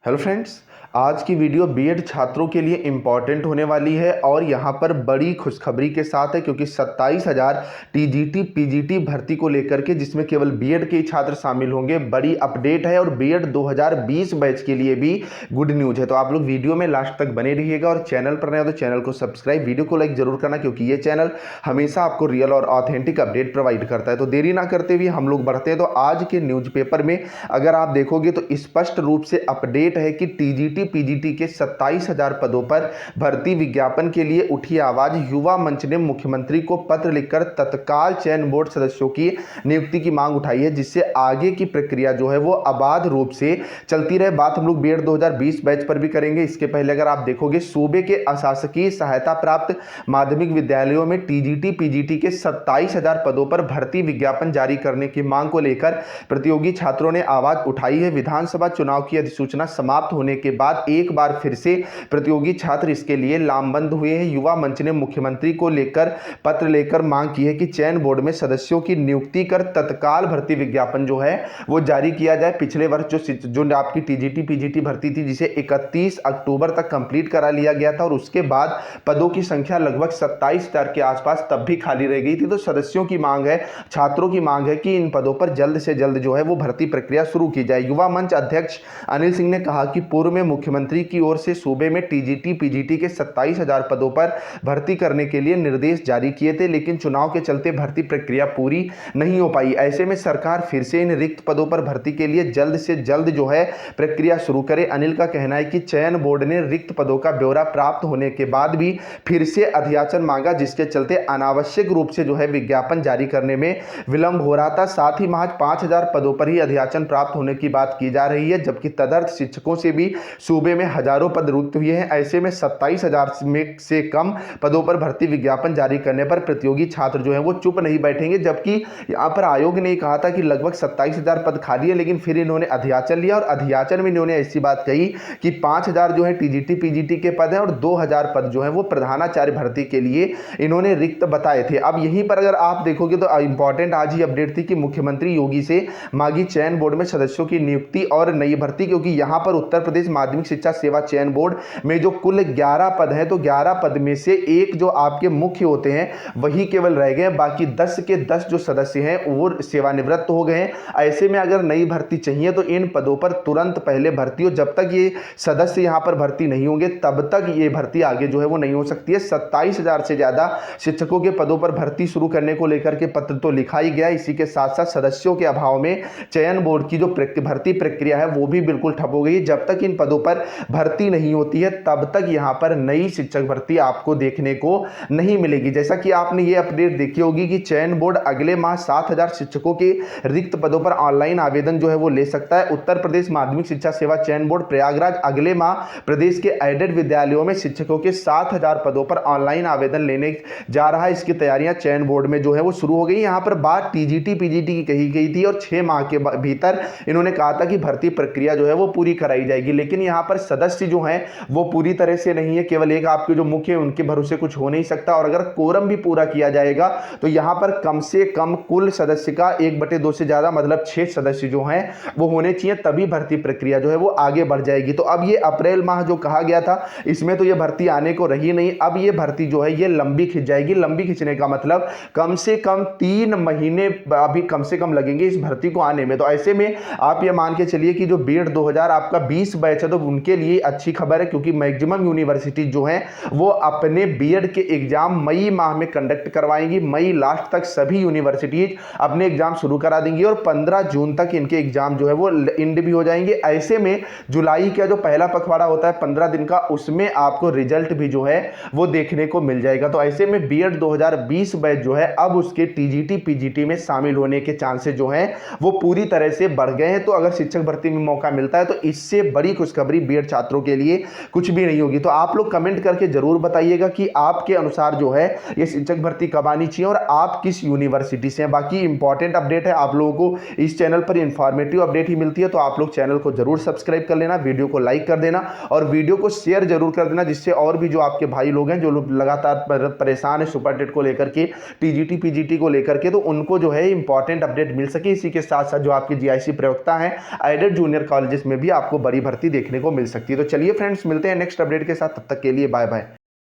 Hello friends, आज की video BEd छात्रों के लिए इम्पॉर्टेंट होने वाली है और यहाँ पर बड़ी खुशखबरी के साथ है क्योंकि 27,000 टीजीटी पीजीटी भर्ती को लेकर के जिसमें केवल बीएड के ही छात्र शामिल होंगे। बड़ी अपडेट है और बीएड 2020 बैच के लिए भी गुड न्यूज़ है। तो आप लोग वीडियो में लास्ट तक बने रहिएगा और चैनल पर नए हो तो चैनल को सब्सक्राइब, वीडियो को लाइक जरूर करना क्योंकि ये चैनल हमेशा आपको रियल और ऑथेंटिक अपडेट प्रोवाइड करता है। तो देरी ना करते हुए हम लोग बढ़ते हैं। तो आज के न्यूज़पेपर में अगर आप देखोगे तो स्पष्ट रूप से अपडेट है कि टीजीटी पीजीटी के 27,000 पदों पर भर्ती विज्ञापन के लिए उठी आवाज। युवा मंच ने मुख्यमंत्री को पत्र लिखकर तत्काल चयन बोर्ड सदस्यों की नियुक्ति की मांग उठाई है, जिससे आगे की प्रक्रिया जो है वो अबाध रूप से चलती रहे। बात हम लोग बीएड 2020 बैच पर भी करेंगे। इसके पहले अगर आप देखोगे सूबे के अशासकीय सहायता प्राप्त माध्यमिक विद्यालयों में टीजीटी पीजीटी के 27,000 पदों पर भर्ती विज्ञापन जारी करने की मांग को लेकर प्रतियोगी छात्रों ने आवाज उठाई है। विधानसभा चुनाव की अधिसूचना समाप्त होने के बाद एक बार फिर से प्रतियोगी छात्र इसके लिए लामबंद हुए हैं। युवा मंच ने मुख्यमंत्री को लेकर पत्र लेकर मांग की है कि चयन बोर्ड में सदस्यों की नियुक्ति कर तत्काल भर्ती विज्ञापन जो है वो जारी किया जाए। पिछले वर्ष जो आपकी टीजीटी पीजीटी भर्ती थी जिसे 31 अक्टूबर तक कंप्लीट करा लिया गया था और उसके बाद पदों की संख्या लगभग 27,000 के आसपास तब भी खाली रह गई थी। तो सदस्यों की मांग है, छात्रों की मांग है कि इन पदों पर जल्द से जल्द जो है वो भर्ती प्रक्रिया शुरू की जाए। युवा मंच अध्यक्ष अनिल सिंह ने कहा कि पूर्व में मुख्यमंत्री की ओर से सूबे में टीजीटी पीजीटी के 27,000 पदों पर भर्ती करने के लिए निर्देश जारी किए थे, लेकिन चुनाव के चलते भर्ती प्रक्रिया पूरी नहीं हो पाई। ऐसे में सरकार फिर से इन रिक्त पदों पर भर्ती के लिए जल्द से जल्द जो है प्रक्रिया शुरू करे। अनिल का कहना है कि चयन बोर्ड ने रिक्त पदों का ब्यौरा प्राप्त होने के बाद भी फिर से अध्याचन मांगा, जिसके चलते अनावश्यक रूप से जो है विज्ञापन जारी करने में विलंब हो रहा था। साथ ही महज 5,000 पदों पर ही अध्याचन प्राप्त होने की बात की जा रही है, जबकि तदर्थ शिक्षकों से भी सूबे में हजारों पद रिक्त हुए हैं। ऐसे में 27,000 में से कम पदों पर भर्ती विज्ञापन जारी करने पर प्रतियोगी छात्र जो हैं वो चुप नहीं बैठेंगे, जबकि यहां पर आयोग ने कहा था कि लगभग 27,000 पद खाली है, लेकिन फिर इन्होंने अध्याचन लिया और अध्याचन में इन्होंने ऐसी बात कही कि 5,000 जो है टीजीटी पीजीटी के पद हैं और 2,000 पद जो है वो प्रधानाचार्य भर्ती के लिए इन्होंने रिक्त बताए थे। अब यहीं पर अगर आप देखोगे तो इंपॉर्टेंट आज ही अपडेट थी कि मुख्यमंत्री योगी से मांगी चयन बोर्ड में सदस्यों की नियुक्ति और नई भर्ती, क्योंकि यहां पर उत्तर प्रदेश माध्यमिक शिक्षा सेवा चयन बोर्ड में जो कुल 11 पद हैं तो 11 पद में से एक जो आपके मुख्य होते हैं वही केवल रह गए, बाकी 10 के 10 जो सदस्य हैं वो सेवानिवृत्त हो गए हैं। ऐसे में अगर नई भर्ती चाहिए तो इन पदों पर तुरंत पहले भर्ती हो। जब तक ये सदस्य यहां पर भर्ती नहीं होंगे तब तक ये भर्ती आगे जो है वो नहीं हो सकती है। 27,000 से ज्यादा शिक्षकों के पदों पर भर्ती शुरू करने को लेकर के पत्र तो लिखा ही गया, इसी के साथ साथ सदस्यों के अभाव में चयन बोर्ड की जो भर्ती प्रक्रिया है वो भी बिल्कुल ठप हो गई। जब तक इन पदों पर भर्ती नहीं होती है तब तक यहां पर नई शिक्षक भर्ती आपको देखने को नहीं मिलेगी। जैसा कि आपने ये अपडेट देखी होगी कि चयन बोर्ड अगले माह 7,000 शिक्षकों के रिक्त पदों पर ऑनलाइन आवेदन जो है वो ले सकता है। उत्तर प्रदेश माध्यमिक शिक्षा सेवा चयन बोर्ड प्रयागराज अगले माह प्रदेश के एडेड विद्यालयों में शिक्षकों के 7,000 पदों पर ऑनलाइन आवेदन लेने जा रहा है। इसकी तैयारियां चयन बोर्ड में जो है वो शुरू हो गई। यहां पर बात टीजीटी पीजीटी की कही गई थी और 6 माह के भीतर इन्होंने कहा था कि भर्ती प्रक्रिया जो है वो पूरी कराई जाएगी, लेकिन यहां पर सदस्य जो हैं वो पूरी तरह से नहीं है, केवल एक आपके जो मुख्य उनके भरोसे कुछ हो नहीं सकता। और अगर कोरम भी पूरा किया जाएगा तो यहां पर कम से कम कुल सदस्य का 1/2 से ज्यादा मतलब 6 सदस्य जो हैं वो होने चाहिए, तभी भर्ती प्रक्रिया जो है वो आगे बढ़ जाएगी। तो अब ये अप्रैल माह जो कहा गया था इसमें तो ये भर्ती आने को रही नहीं। अब ये भर्ती जो है ये लंबी खिंच जाएगी। लंबी खिंचने का मतलब कम से कम 3 महीने अभी कम से कम लगेंगे इस भर्ती को आने में। तो ऐसे में आप ये मान के चलिए कि जो बीएड 2020 बैच है तो उनके लिए अच्छी खबर है, क्योंकि मैक्सिमम यूनिवर्सिटी जो है वो अपने बीएड के एग्जाम मई माह में कंडक्ट करवाएंगी। मई लास्ट तक सभी यूनिवर्सिटीज अपने एग्जाम शुरू करा देंगी और 15 जून तक इनके एग्जाम जो है वो इंड भी हो जाएंगे। ऐसे में जुलाई का जो पहला पखवाड़ा होता है 15 दिन का, उसमें आपको रिजल्ट भी जो है वो देखने को मिल जाएगा। तो ऐसे में बीएड 2020 बैच जो है अब उसके टीजीटी पीजीटी में शामिल होने के चांसेस जो है वो पूरी तरह से बढ़ गए हैं। तो अगर शिक्षक भर्ती में मौका मिलता है तो इससे बड़ी खुशखबरी बीएड छात्रों के लिए कुछ भी नहीं होगी। तो आप लोग कमेंट करके जरूर बताइएगा कि आपके अनुसार जो है ये शिक्षक भर्ती कब आनी चाहिए और आप किस यूनिवर्सिटी से हैं। बाकी इंपॉर्टेंट अपडेट है, आप लोगों को इस चैनल पर इंफॉर्मेटिव अपडेट ही मिलती है, तो आप लोग चैनल को जरूर सब्सक्राइब कर लेना, वीडियो को लाइक कर देना और वीडियो को शेयर जरूर कर देना, जिससे और भी जो आपके भाई लोग हैं जो लोग लगातार परेशान है सुपर टेट को लेकर के, टीजीटी पीजीटी को लेकर के, तो उनको जो है इंपॉर्टेंट अपडेट मिल सके। इसी के साथ साथ जो आपके जीआईसी प्रवक्ता हैं एडेड जूनियर कॉलेजेस में भी आपको बड़ी भर्ती देखने को को मिल सकती है। तो चलिए फ्रेंड्स, मिलते हैं नेक्स्ट अपडेट के साथ, तब तक के लिए बाय बाय।